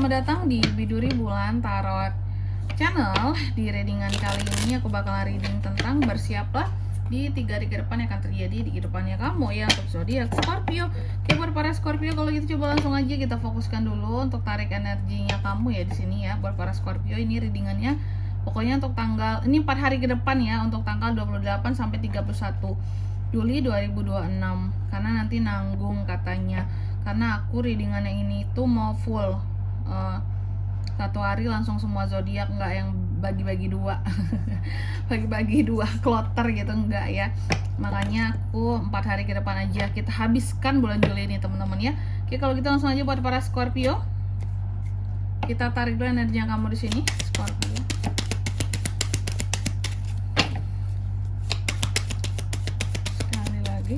selamat datang di Biduri Bulan Tarot Channel. Di readingan kali ini aku bakal reading tentang bersiaplah di 3 hari ke depan yang akan terjadi di kehidupannya kamu ya, untuk zodiak Scorpio. Oke, buat para Scorpio, kalau gitu coba langsung aja kita fokuskan dulu untuk tarik energinya kamu ya di sini ya. Buat para Scorpio, ini readingannya pokoknya untuk tanggal ini 4 hari ke depan ya, untuk tanggal 28 sampai 31 Juli 2026. Karena nanti nanggung katanya. Karena aku readingan yang ini tuh mau full satu hari langsung semua zodiak, nggak yang bagi-bagi dua bagi-bagi dua kloter gitu, enggak ya. Makanya aku 4 hari ke depan aja kita habiskan bulan Juli ini teman-teman ya. Oke, kalau gitu langsung aja buat para Scorpio, kita tarik dulu energinya kamu di sini Scorpio. Sekali lagi.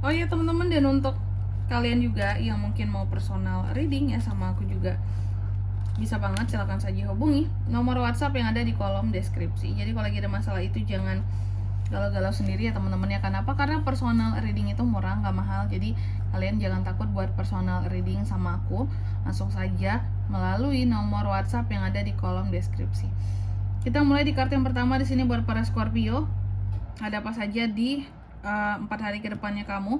Oh iya teman-teman, dan untuk kalian juga yang mungkin mau personal reading ya sama aku juga, bisa banget, silahkan saja hubungi nomor WhatsApp yang ada di kolom deskripsi. Jadi kalau lagi ada masalah itu jangan galau-galau sendiri ya teman-teman ya. Kenapa? Karena personal reading itu murah, nggak mahal. Jadi kalian jangan takut buat personal reading sama aku, langsung saja melalui nomor WhatsApp yang ada di kolom deskripsi. Kita mulai di kartu yang pertama di sini buat para Scorpio. Ada apa saja di 4 hari ke depannya kamu.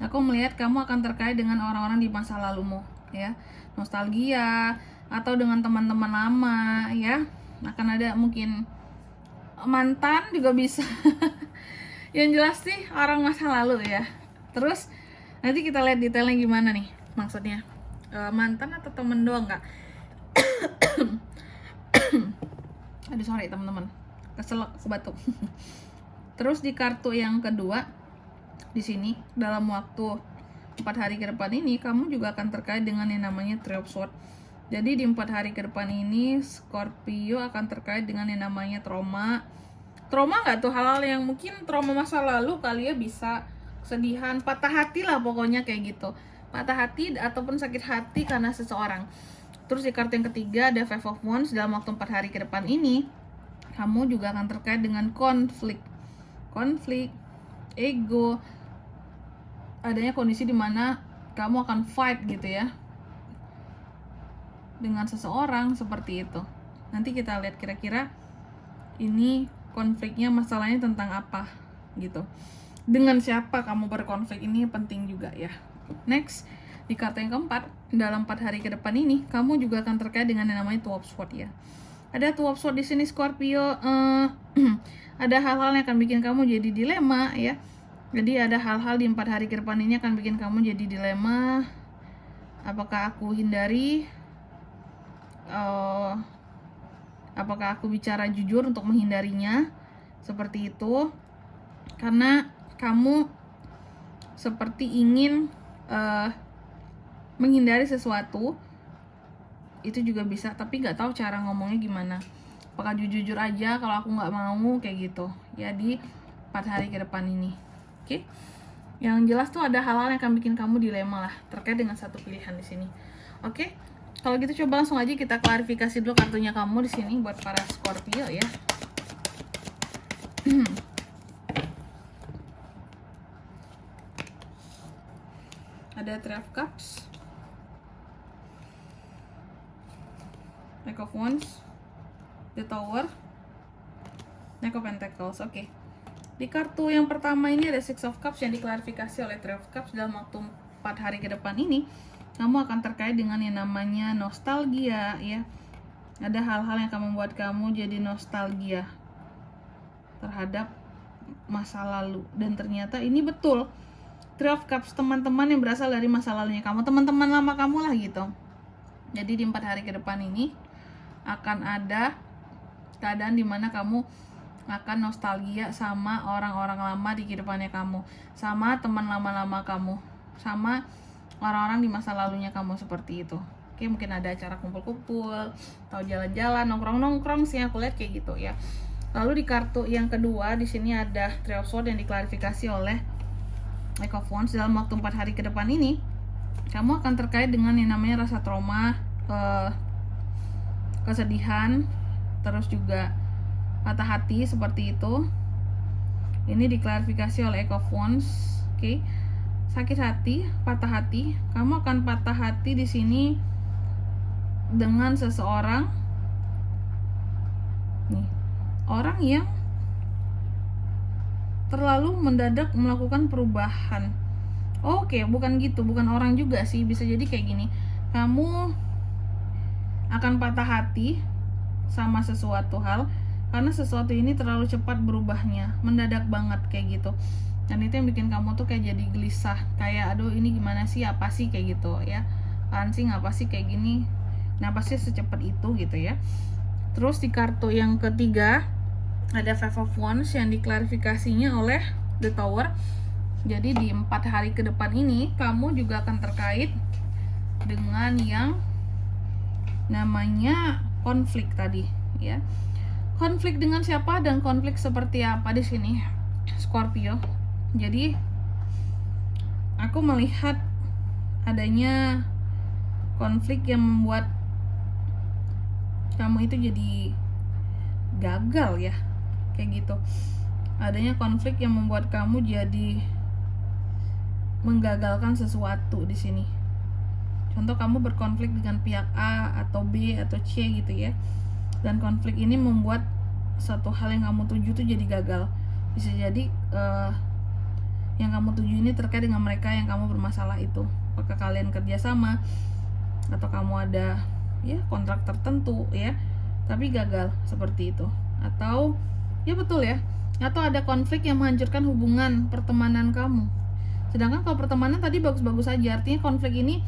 Aku melihat kamu akan terkait dengan orang-orang di masa lalumu ya, nostalgia atau dengan teman-teman lama ya. Akan ada mungkin mantan juga bisa yang jelas sih orang masa lalu ya. Terus nanti kita lihat detailnya gimana nih, maksudnya mantan atau temen doang nggak? Aduh sorry teman-teman, keselak, aku batuk. Terus di kartu yang kedua di sini, dalam waktu 4 hari ke depan ini kamu juga akan terkait dengan yang namanya Three of Swords. Jadi di 4 hari ke depan ini Scorpio akan terkait dengan yang namanya trauma nggak tuh, hal-hal yang mungkin trauma masa lalu kali ya, bisa kesedihan, patah hati lah pokoknya kayak gitu, patah hati ataupun sakit hati karena seseorang. Terus di kartu yang ketiga ada Five of Wands. Dalam waktu 4 hari ke depan ini kamu juga akan terkait dengan konflik, ego, adanya kondisi dimana kamu akan fight gitu ya dengan seseorang seperti itu. Nanti kita lihat kira-kira ini konfliknya, masalahnya tentang apa gitu, dengan siapa kamu berkonflik, ini penting juga ya. Next, di kartu yang keempat, dalam 4 hari ke depan ini kamu juga akan terkait dengan yang namanya Two of Swords ya. Ada Two of Swords di sini Scorpio. Ada hal-hal yang akan bikin kamu jadi dilema ya. Jadi ada hal-hal di 4 hari ke depan ini akan bikin kamu jadi dilema. Apakah aku hindari? Apakah aku bicara jujur untuk menghindarinya? Seperti itu. Karena kamu seperti ingin menghindari sesuatu. Itu juga bisa, tapi nggak tahu cara ngomongnya gimana. Apakah jujur aja kalau aku nggak mau kayak gitu ya di 4 hari ke depan ini. Oke, yang jelas tuh ada hal-hal yang akan bikin kamu dilema lah terkait dengan satu pilihan di sini. Oke, kalau gitu coba langsung aja kita klarifikasi dulu kartunya kamu di sini buat para Scorpio ya. Ada Three of Cups, Knight of Wands, The Tower, Knight of Pentacles. Oke. Di kartu yang pertama ini ada Six of Cups yang diklarifikasi oleh Three of Cups. Dalam waktu 4 hari ke depan ini kamu akan terkait dengan yang namanya nostalgia ya. Ada hal-hal yang akan membuat kamu jadi nostalgia terhadap masa lalu, dan ternyata ini betul. Three of Cups, teman-teman yang berasal dari masa lalunya kamu, teman-teman lama kamu lah gitu. Jadi di 4 hari ke depan ini akan ada keadaan dimana kamu akan nostalgia sama orang-orang lama di kehidupannya kamu, sama teman lama-lama kamu, sama orang-orang di masa lalunya kamu, seperti itu. Oke, mungkin ada acara kumpul-kumpul atau jalan-jalan, nongkrong-nongkrong sih aku lihat kayak gitu ya. Lalu di kartu yang kedua di sini ada Three of Swords yang diklarifikasi oleh Knight of Wands. Dalam waktu 4 hari ke depan ini kamu akan terkait dengan yang namanya rasa trauma, kesedihan, terus juga patah hati seperti itu. Ini diklarifikasi oleh Eight of Wands. Oke. sakit hati, patah hati. Kamu akan patah hati di sini dengan seseorang nih, orang yang terlalu mendadak melakukan perubahan. Oke, bukan gitu, bukan orang juga sih, bisa jadi kayak gini. Kamu akan patah hati sama sesuatu hal karena sesuatu ini terlalu cepat berubahnya, mendadak banget kayak gitu. Dan itu yang bikin kamu tuh kayak jadi gelisah, kayak aduh ini gimana sih, apa sih kayak gitu ya. Anjing apa sih kayak gini? Kenapa sih secepat itu gitu ya. Terus di kartu yang ketiga ada Five of Wands yang diklarifikasinya oleh The Tower. Jadi di 4 hari ke depan ini kamu juga akan terkait dengan yang namanya konflik tadi ya. Konflik dengan siapa dan konflik seperti apa di sini, Scorpio. Jadi aku melihat adanya konflik yang membuat kamu itu jadi gagal ya, kayak gitu. Adanya konflik yang membuat kamu jadi menggagalkan sesuatu di sini. Contoh kamu berkonflik dengan pihak A atau B atau C gitu ya. Dan konflik ini membuat satu hal yang kamu tuju tuh jadi gagal. Bisa jadi yang kamu tuju ini terkait dengan mereka yang kamu bermasalah itu. Apakah kalian kerjasama atau kamu ada ya kontrak tertentu ya, tapi gagal seperti itu. Atau ya betul ya, atau ada konflik yang menghancurkan hubungan pertemanan kamu. Sedangkan kalau pertemanan tadi bagus-bagus aja, artinya konflik ini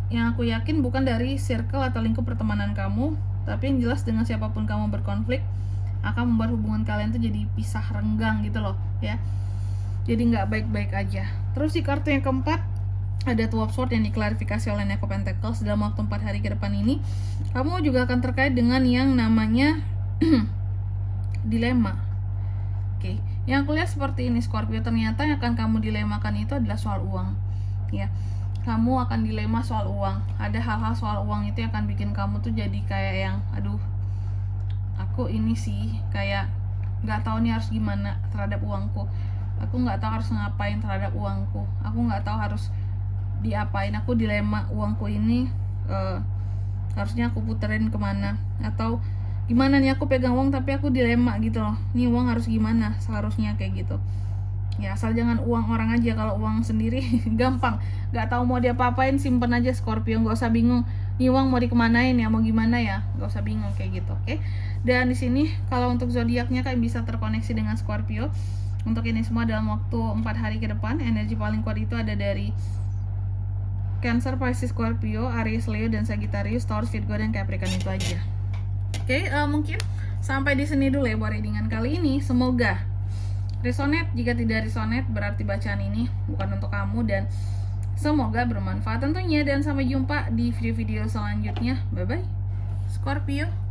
yang aku yakin bukan dari circle atau lingkup pertemanan kamu, tapi yang jelas dengan siapapun kamu berkonflik akan membuat hubungan kalian tuh jadi pisah renggang gitu loh ya. Jadi nggak baik-baik aja. Terus di kartu yang keempat ada Two of Swords yang diklarifikasi oleh Knight of Pentacles. Dalam waktu 4 hari ke depan ini kamu juga akan terkait dengan yang namanya dilema. Oke, yang aku lihat seperti ini Scorpio, ternyata yang akan kamu dilemakan itu adalah soal uang ya. Kamu akan dilema soal uang. Ada hal-hal soal uang itu yang akan bikin kamu tuh jadi kayak yang aduh, aku ini sih kayak nggak tahu nih harus gimana terhadap uangku. Aku nggak tahu harus ngapain terhadap uangku. Aku nggak tahu harus diapain. Aku dilema uangku ini harusnya aku puterin kemana, atau gimana nih aku pegang uang tapi aku dilema gitu loh. Nih uang harus gimana seharusnya kayak gitu. Ya asal jangan uang orang aja. Kalau uang sendiri gampang, nggak tahu mau diapa-apain simpen aja Scorpio, nggak usah bingung. Nih uang mau dikemanain ya, mau gimana ya, nggak usah bingung kayak gitu. Oke. Dan di sini kalau untuk zodiaknya kalian bisa terkoneksi dengan Scorpio. Untuk ini semua dalam waktu 4 hari ke depan, energi paling kuat itu ada dari Cancer, Pisces, Scorpio, Aries, Leo, dan Sagittarius, Taurus, Virgo, dan Capricorn itu aja. Oke, mungkin sampai di sini dulu ya buat readingan kali ini. Semoga resonate. Jika tidak resonate berarti bacaan ini bukan untuk kamu, dan semoga bermanfaat tentunya. Dan sampai jumpa di video-video selanjutnya. Bye bye Scorpio.